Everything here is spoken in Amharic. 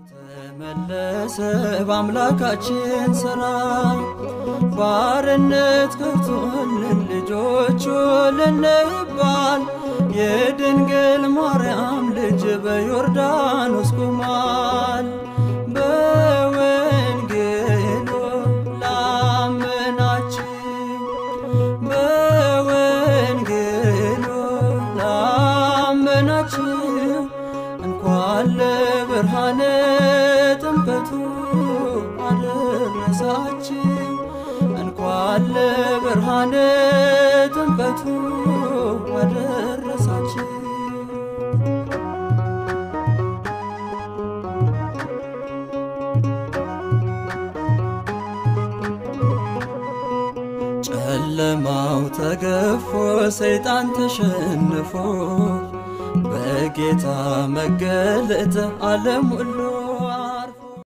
ተመለሰ በአምላካችን ሥራ ባርነት ከርቶን ልጆቹ ልንባል የድንግል ማርያም ልጅ በዮርዳኖስ ቆሟል። በወንጌሉ ላመናችሁ በወንጌሉ ላመናችሁ እንኳን ለብርሃነ ጥምቀቱ አደረሳችሁ እንኳን ለብርሃነ ጥምቀቱ አደረሳችሁ። ጨለማው ተገፎ ሰይጣን ተሸንፎ በጌታ መገለጥ ዓለም ሁሉ